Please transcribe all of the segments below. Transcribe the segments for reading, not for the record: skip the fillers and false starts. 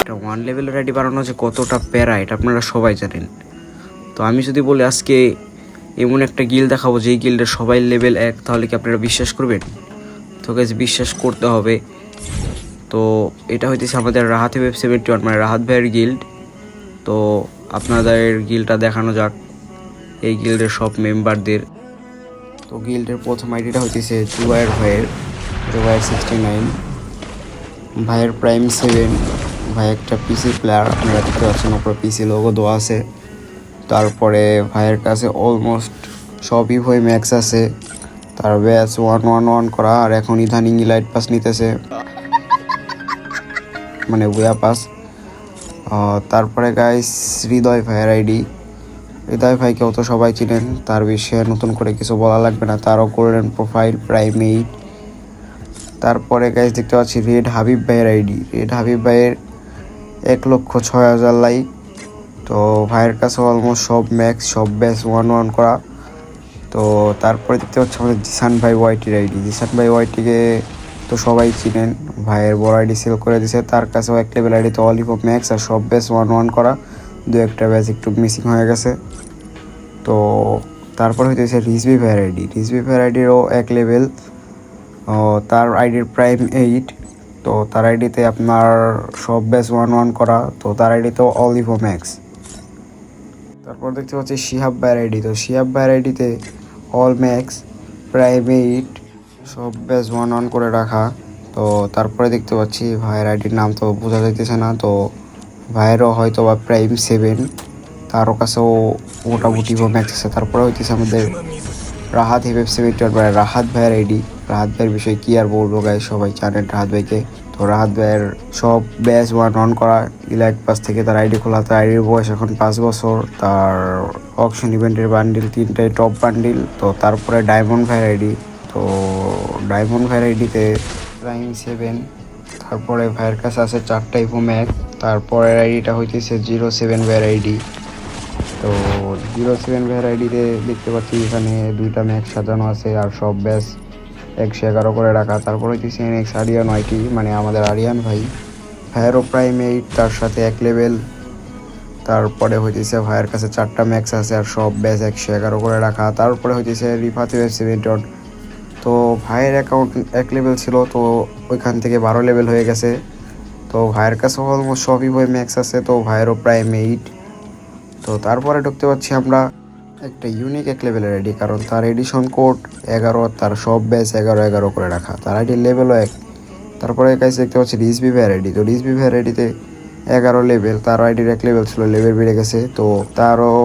একটা 1 লেভেলের আইডি বানানো যে কতটা প্যারা এটা আপনারা সবাই জানেন। তো আমি যদি বলি আজকে এমন একটা গিল্ড দেখাবো যেই গিল্ডের সবাই লেভেল 1, তাহলে কি আপনারা বিশ্বাস করবেন? তো গাইস বিশ্বাস করতে হবে। তো এটা হইতেছে আমাদের রাহাত ওয়েব 71, মানে রাহাত ভাইয়ের গিল্ড। তো আপনাদের গিল্ডটা দেখানো যাক, এই গিল্ডের সব মেম্বারদের। তো গিল্ডের প্রথম আইডিটা হইতেছে জুবায়ের ভাইয়ের, জুবায়ের 69, ভাইয়ের প্রাইম 7। ভাই একটা পিসি প্লেয়ার, আপনারা দেখতে পাচ্ছেন ওপরে পিসি লোগো দেওয়া আছে। তারপরে ভাইয়ের কাছে অলমোস্ট সবই বই ম্যাক্স আছে, তার ব্যাচ 111 করা, আর এখন ইদানিং লাইট পাস নিতেছে, মানে ওয়া পাস। তারপরে গাইস হৃদয় ভাইয়ের আইডি, হৃদয় ভাইকেও তো সবাই চিনেন, তার বিষয়ে নতুন করে কিছু বলা লাগবে না, তারও গোল্ডেন প্রোফাইল প্রাইম 8। তারপরে গাইস দেখতে পাচ্ছি রেড হাবিব ভাইয়ের আইডি, রেড হাবিব ভাইয়ের 1,06,000 লাইক। তো ভাইয়ের কাছে অলমোস্ট সব ম্যাক্স, সব ব্যাচ 111 করা। তো তারপরে দেখতে পাচ্ছি আমাদের জিসান ভাই ওয়াইটির আইডি, জিসান ভাই ওয়াইটিকে তো সবাই চিনেন, ভাইয়ের বড় আইডি সেল করে দিছে, তার কাছেও এক লেভেল আইডি তো অলিভ ম্যাক্স আর সব ব্যাচ 111 করা, দু একটা ব্যাচ একটু মিসিং হয়ে গেছে। তো তারপর হইতেছে রিজভি ভাইয়ের আইডি, রিজভি ভাইয়ের আইডিরও এক লেভেল, তার আইডির প্রাইম 8। তো তার আইডিতে আপনার সব ব্যাচ 111 করা, তো তার আইডিতেও অলিভ ম্যাক্স। তারপর দেখতে পাচ্ছি শিহাব ভাইয়ের আইডি, তো শিহাব ভাইয়ের আইডিতে অল ম্যাক্স প্রাইম 8, সব ব্যাচ 111 করে রাখা। তো তারপরে দেখতে পাচ্ছি ভাইয়ের আইডির নাম তো বোঝা যাইতেছে না, তো ভাইয়েরও হয়তো বা প্রাইম 7, তারও কাছেও মোটামুটি ম্যাক্স আছে। তারপরে হইতেছে আমাদের রাহাত ওয়েব 71, মানে রাহাত ভাইয়ের আইডি। রাহাত ভাইয়ের বিষয়ে কী আর বলবো গাইস, সবাই জানেন রাহাত ভাইকে। তো রাহাত ভাইয়ের সব ব্যাচ 111 করা, ইলাইট পাস থেকে তার আইডি খোলা, তার আইডির বয়স এখন 5 বছর। তার অকশন ইভেন্টের বান্ডিল 3টাই টপ বান্ডিল। তো তারপরে ডায়মন্ড ভাইয়ের আইডি, তো ডায়মন্ড ভাইয়ের আইডিতে প্রাইম 7। তারপরে ভাইয়ের কাছে আছে 4টা ইভো ম্যাক্স। তারপরের আইডিটা হইতেছে 07 ভাইয়ের আইডি। তো 07 ভাইয়ের আইডিতে দেখতে পাচ্ছি এখানে 2টা ম্যাক্স সাজানো আছে, আর সব ব্যাচ 111 করে রাখা। তারপর হইতেছে নেক্সট আরিয়ান ওয়াইটি, মানে আমাদের আরিয়ান ভাই, ভাইয়েরও প্রাইম 8, তার সাথে এক লেভেল। তারপরে হইতেছে ভাইয়ের কাছে 4টা ম্যাক্স আছে, আর সব ব্যাচ 111 করে রাখা। তারপরে হইতেছে রিফাত ওয়েব 71। তো ভাইয়ের অ্যাকাউন্ট এক লেভেল ছিল, তো ওইখান থেকে 12 লেভেল হয়ে গেছে। তো ভাইয়ের কাছে অলমোস্ট সবই বই ম্যাক্স আছে, তো ভাইয়েরও প্রাইম 8। তো তারপরে ঢুকতে পারছি আমরা একটা ইউনিক এক লেভেলের আইডি, কারণ তার এডিশন কোড 11, তার সব ব্যাচ 11 করে রাখা, তার আইডির লেভেলও 1। তারপরে কাছে দেখতে পাচ্ছি রিজভি ভাইয়ের আইডি, তো রিজভি ভাইয়ের আইডিতে 11 লেভেল, তার আইডির এক লেভেল ছিল, লেভেল বেড়ে গেছে। তো তারও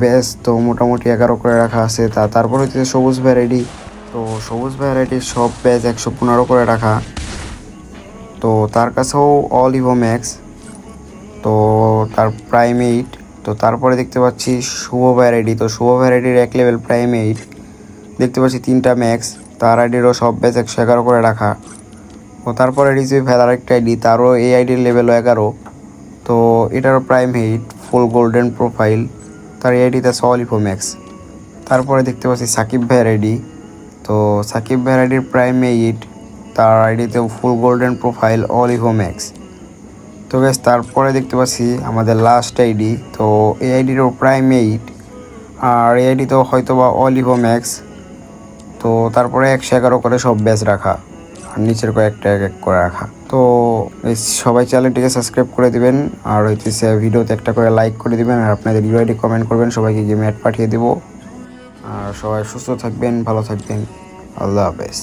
ব্যাচ তো মোটামুটি 11 করে রাখা আছে। তারপর হচ্ছে সবুজ ভাইয়ের আইডি, তো সবুজ ভাইয়ের আইডির সব ব্যাচ 115 করে রাখা। তো তার কাছেও অল ইভো ম্যাক্স, তো তার প্রাইম 8। তো তারপরে দেখতে পাচ্ছি শুভ ভাইয়ের আইডি, তো শুভ ভাইয়ের আইডির এক লেভেল প্রাইম 8, দেখতে পাচ্ছি 3টা ম্যাক্স, তার আইডিরও সব ব্যাচ 111 করে রাখা। ও তারপরে রিসিভ ভাইয়ের আরেকটা আইডি, তারও এই আইডির লেভেল 11, তো এটারও প্রাইম 8, ফুল গোল্ডেন প্রোফাইল, তার এই আইডিতে সলিফো ম্যাক্স। তারপরে দেখতে পাচ্ছি সাকিব ভাইয়ের আইডি, তো সাকিব ভাইয়ের আইডির প্রাইম 8, তার আইডিতেও ফুল গোল্ডেন প্রোফাইল, অলিভো ম্যাক্স। তো গ্যাস তারপরে দেখতে পাচ্ছি আমাদের লাস্ট আইডি, তো এই আইডিরও প্রাইম 8, আর এই আইডিতেও হয়তো বা অলিভো ম্যাক্স। তো তারপরে 111 করে সব ব্যাচ রাখা, আর নিচের কয়েকটা এক করে রাখা। তো সবাই চ্যানেলটিকে সাবস্ক্রাইব করে দিবেন, আর হইতেছে ভিডিওতে একটা করে লাইক করে দিবেন, আর আপনাদের ইউআইডি কমেন্ট করবেন, সবাইকে গেমে অ্যাড পাঠিয়ে দেবো। আর সবাই সুস্থ থাকবেন, ভালো থাকবেন, আল্লাহ হাফেজ।